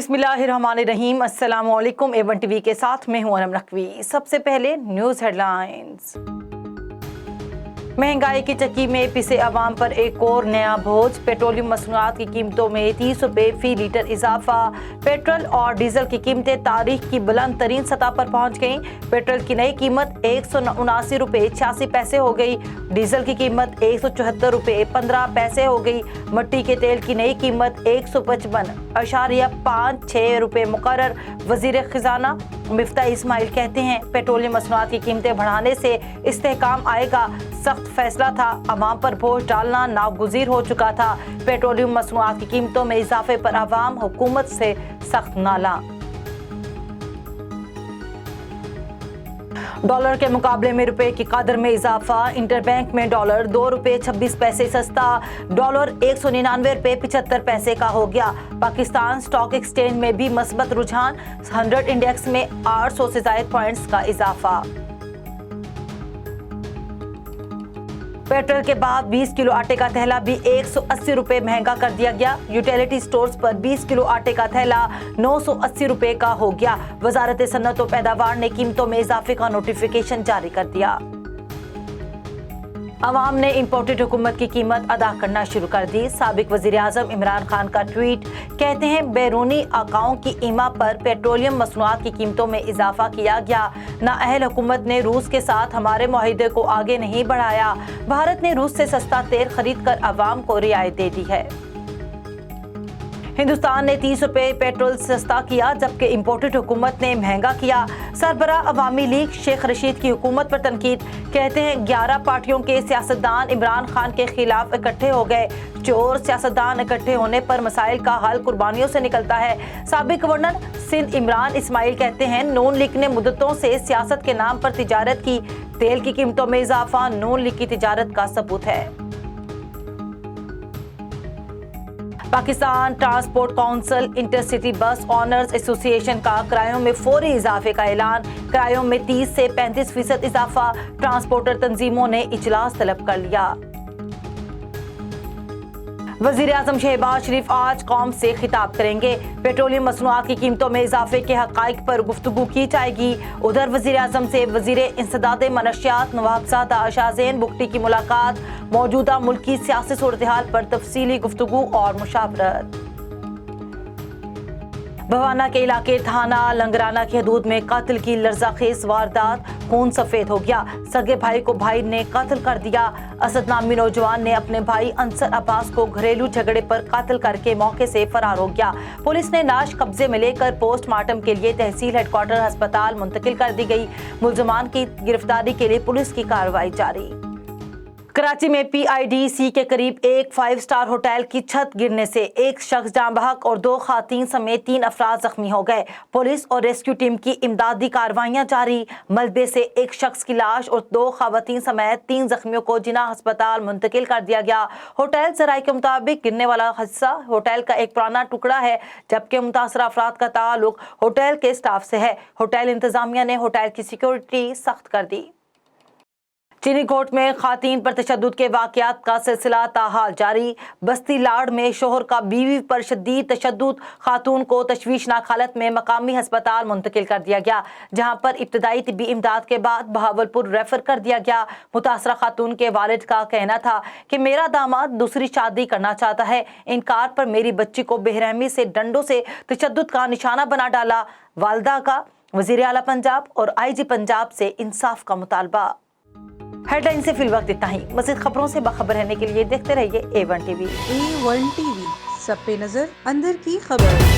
बिस्मिल्लाहिर्रहमानिर्रहीम। अस्सलाम वालेकुम। A1 टीवी के साथ मैं हूं अनम नकवी। सबसे पहले न्यूज़ हेडलाइंस। महंगाई की चक्की में पिसे अवाम पर एक और नया बोझ। पेट्रोलियम मसनूआत की कीमतों में 30 रुपये फी लीटर इजाफा। पेट्रोल और डीजल की कीमतें तारीख की बुलंद तरीन सतह पर पहुंच गईं। पेट्रोल की नई कीमत 179 रुपये 86 पैसे हो गई। डीजल की कीमत 174 रुपये 15 पैसे हो गई। मट्टी के तेल की नई कीमत 155.56 रुपये मुकर्रर। वजीर खजाना मिफ्ताह इस्माइल कहते हैं पेट्रोलियम मसनूआत की कीमतें बढ़ाने से इस्तेहकाम आएगा। सख्त फैसला था, अवाम पर बोझ डालना नागुज़ीर हो चुका था। पेट्रोलियम मसनूआत की कीमतों में इजाफे पर अवाम हुकूमत से सख्त नाला। डॉलर के मुकाबले में रुपए की कदर में इजाफा। इंटरबैंक में डॉलर 2 रुपये 26 पैसे सस्ता। डॉलर 199 रुपये 75 पैसे का हो गया। पाकिस्तान स्टॉक एक्सचेंज में भी मस्बत रुझान। 100 इंडेक्स में 800 से ज़ायद पॉइंट्स का इजाफा। पेट्रोल के बाद 20 किलो आटे का थैला भी 180 रुपये महंगा कर दिया गया। यूटिलिटी स्टोर्स पर 20 किलो आटे का थैला 980 रुपये का हो गया। वजारत सन्नत व पैदावार ने कीमतों में इजाफे का नोटिफिकेशन जारी कर दिया। अवाम ने इम्पोर्टेड हुकूमत की कीमत अदा करना शुरू कर दी। साबिक वजीर आजम इमरान खान का ट्वीट। कहते हैं बैरूनी आकाओं की ईमा पर पेट्रोलियम मसनूआत की कीमतों में इजाफा किया गया। नाअहल हुकूमत ने रूस के साथ हमारे मुआहिदे को आगे नहीं बढ़ाया। भारत ने रूस से सस्ता तेल खरीद कर अवाम को रियायत दे दी है। हिंदुस्तान ने 30 रुपये पेट्रोल सस्ता किया जबकि इम्पोर्टेड हुकूमत ने महंगा किया। सरबराह अवामी लीग शेख रशीद की हुकूमत पर तनकीद। कहते हैं 11 पार्टियों के सियासतदान इमरान खान के खिलाफ इकट्ठे हो गए। चोर सियासतदान इकट्ठे होने पर मसाइल का हल कुर्बानियों से निकलता है। साबिक गवर्नर सिंध इमरान इस्माइल कहते हैं नून लीग ने मुद्दतों से सियासत के नाम पर तिजारत की। तेल की कीमतों में इजाफा नून लीग की तिजारत का सबूत है। पाकिस्तान ट्रांसपोर्ट काउंसिल इंटरसिटी बस ऑनर्स एसोसिएशन का किरायों में फौरी इजाफे का ऐलान। किरायों में 30 से 35% इजाफा। ट्रांसपोर्टर तंजीमों ने इजलास तलब कर लिया। वजीर आजम शहबाज शरीफ आज कौम से खिताब करेंगे। पेट्रोलियम मसनूआत की कीमतों में इजाफे के हकाइक पर गुफ्तगू की जाएगी। उधर वजीर आजम से वजीर इंसदाद मनशियात नवाबजादा शाहज़ैन बुगटी की मुलाकात। मौजूदा मुल्की सियासी सूरत-ए-हाल पर तफसीली गुफ्तगू और मुशावरत। भवाना के इलाके थाना लंगराना की हदूद में कत्ल की लर्ज़ाखेज़ वारदात। खून सफेद हो गया। सगे भाई को भाई ने कत्ल कर दिया। असद नामी नौजवान ने अपने भाई अंसर अब्बास को घरेलू झगड़े पर कत्ल करके मौके से फरार हो गया। पुलिस ने लाश कब्जे में लेकर पोस्टमार्टम के लिए तहसील हेडक्वार्टर अस्पताल मुंतकिल कर दी गई। मुलजमान की गिरफ्तारी के लिए पुलिस की कार्रवाई जारी। कराची में PIDC के करीब एक 5 स्टार होटल की छत गिरने से एक शख्स जाँ बहक और 2 खातीन समेत 3 अफराद जख्मी हो गए। पुलिस और रेस्क्यू टीम की इमदादी कार्रवाइयां जारी। मलबे से एक शख्स की लाश और 2 खवातीन समेत 3 जख्मियों को जिना अस्पताल मुंतकिल कर दिया गया। होटल जराये के मुताबिक गिरने वाला हिस्सा होटल का एक पुराना टुकड़ा है जबकि मुतासरा अफराद का ताल्लुक होटल के स्टाफ से है। होटल इंतजामिया ने होटल की सिक्योरिटी सख्त कर दी। चीनी कोट में खातीन पर तशद्दुद के वाकयात का सिलसिला ताहाल जारी। बस्ती लाड़ में शोहर का बीवी पर शदीद तशद्दुद। खातून को तशवीशनाक हालत में मकामी अस्पताल मुंतकिल कर दिया गया जहां पर इब्तदाई तिब्बी इमदाद के बाद बहावलपुर रेफर कर दिया गया। मुतासरा खातून के वालिद का कहना था कि मेरा दामाद दूसरी शादी करना चाहता है। इनकार पर मेरी बच्ची को बेरहमी से डंडों से तशद्दुद का निशाना बना डाला। वालदा का वजीर आला पंजाब और IG पंजाब से इंसाफ का मुतालबा। हेडलाइन से फिलवक्त इतना ही। मज़ीद खबरों से बाखबर रहने के लिए देखते रहिए A1 टीवी। A1 टीवी, सब पे नजर, अंदर की खबर।